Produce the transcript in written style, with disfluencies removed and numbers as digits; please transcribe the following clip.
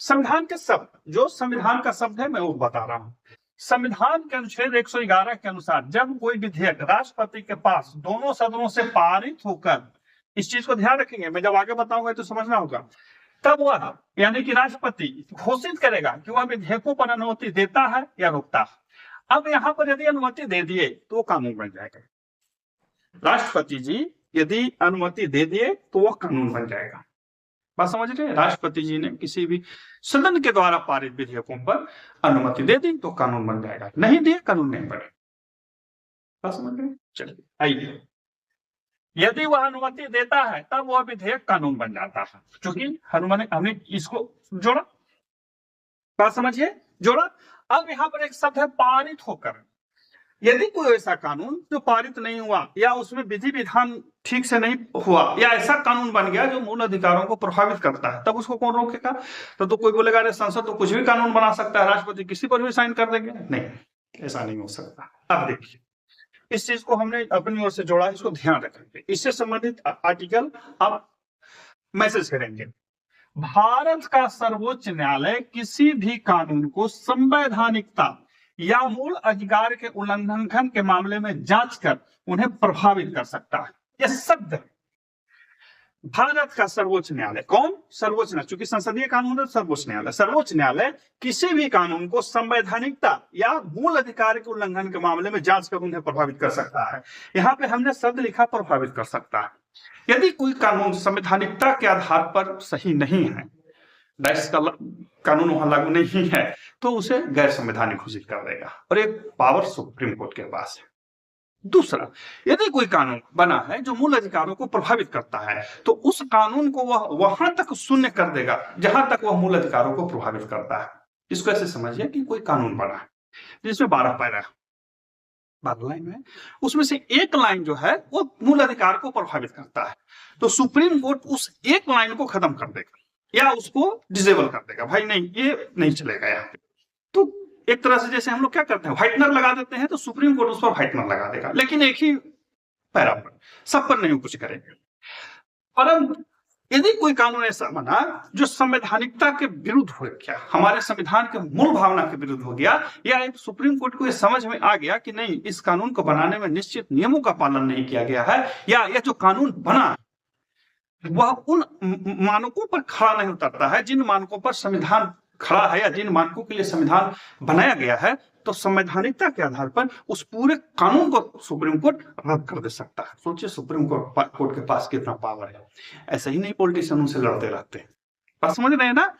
संविधान के शब्द, जो संविधान का शब्द है मैं वो बता रहा हूं। संविधान के अनुच्छेद 111 के अनुसार जब कोई विधेयक राष्ट्रपति के पास दोनों सदनों से पारित होकर, इस चीज को ध्यान रखेंगे, मैं जब आगे बताऊंगा तो समझना होगा, तब वह यानी कि राष्ट्रपति घोषित करेगा कि वह विधेयकों पर अनुमति देता है या रोकता है। अब यहाँ पर यदि अनुमति दे दिए तो वो कानून बन जाएगा। राष्ट्रपति जी यदि अनुमति दे दिए तो वह कानून बन जाएगा। बात समझ रहे हैं? राष्ट्रपति जी ने किसी भी सदन के द्वारा पारित विधेयकों पर अनुमति दे दी तो कानून बन जाएगा, नहीं दिए कानून नहीं बनेगा। बात समझ रहे हैं? चलिए आइए, यदि वह अनुमति देता है तब वह विधेयक कानून बन जाता है, क्योंकि हमने इसको जोड़ा। बात समझिए, जोड़ा। अब यहाँ पर एक शब्द है पारित होकर। यदि कोई ऐसा कानून जो पारित नहीं हुआ या उसमें विधि विधान ठीक से नहीं हुआ या ऐसा कानून बन गया जो मूल अधिकारों को प्रभावित करता है, तब उसको कौन रोकेगा? तो कोई बोलेगा अरे संसद तो कुछ भी कानून बना सकता है, राष्ट्रपति किसी पर भी साइन कर देंगे। नहीं, ऐसा नहीं हो सकता। अब देखिए, इस चीज को हमने अपनी ओर से जोड़ा, इसको ध्यान रखेंगे। इससे संबंधित आर्टिकल आप मैसेज करेंगे। भारत का सर्वोच्च न्यायालय किसी भी कानून को संवैधानिकता या मूल अधिकार के उल्लंघन के मामले में जांच कर उन्हें प्रभावित कर सकता है। यह शब्द भारत का सर्वोच्च न्यायालय, कौन? सर्वोच्च न्यायालय, क्योंकि संसदीय कानून है सर्वोच्च न्यायालय। सर्वोच्च न्यायालय किसी भी कानून को संवैधानिकता या मूल अधिकार के उल्लंघन के मामले में जांच कर उन्हें प्रभावित कर सकता है। यहाँ पे हमने शब्द लिखा प्रभावित कर सकता है। यदि कोई कानून संवैधानिकता के आधार पर सही नहीं है, का कानून वहां लागू नहीं है, तो उसे गैर संवैधानिक घोषित कर देगा और एक पावर सुप्रीम कोर्ट के पास है। दूसरा, यदि कोई कानून बना है जो मूल अधिकारों को प्रभावित करता है तो उस कानून को वह वहां तक शून्य कर देगा जहां तक वह मूल अधिकारों को प्रभावित करता है। इसको ऐसे समझिए कि कोई कानून बना है जिसमें 12 पैरा, 12 लाइन है, उसमें से एक लाइन जो है वो मूल अधिकार को प्रभावित करता है, तो सुप्रीम कोर्ट उस एक लाइन को खत्म कर देगा या उसको डिसेबल कर देगा। भाई नहीं, ये नहीं चलेगा यहाँ पे। तो एक तरह से जैसे हम लोग क्या करते हैं, व्हाइटनर लगा देते हैं, तो सुप्रीम कोर्ट उस पर व्हाइटनर लगा देगा, लेकिन एक ही पैरा पर, सब पर नहीं कुछ करेंगे। परंतु यदि कोई कानून ऐसा बना जो संवैधानिकता के विरुद्ध हो गया, हमारे संविधान के मूल भावना के विरुद्ध हो गया, या एक सुप्रीम कोर्ट को यह समझ में आ गया कि नहीं, इस कानून को बनाने में निश्चित नियमों का पालन नहीं किया गया है, या यह जो कानून बना वह उन मानकों पर खड़ा नहीं उतरता है जिन मानकों पर संविधान खड़ा है या जिन मानकों के लिए संविधान बनाया गया है, तो संवैधानिकता के आधार पर उस पूरे कानून को सुप्रीम कोर्ट रद्द कर दे सकता है। सोचिए सुप्रीम कोर्ट के पास कितना पावर है। ऐसा ही नहीं पॉलिटिशियन उनसे लड़ते रहते हैं। बात समझ रहे हैं ना?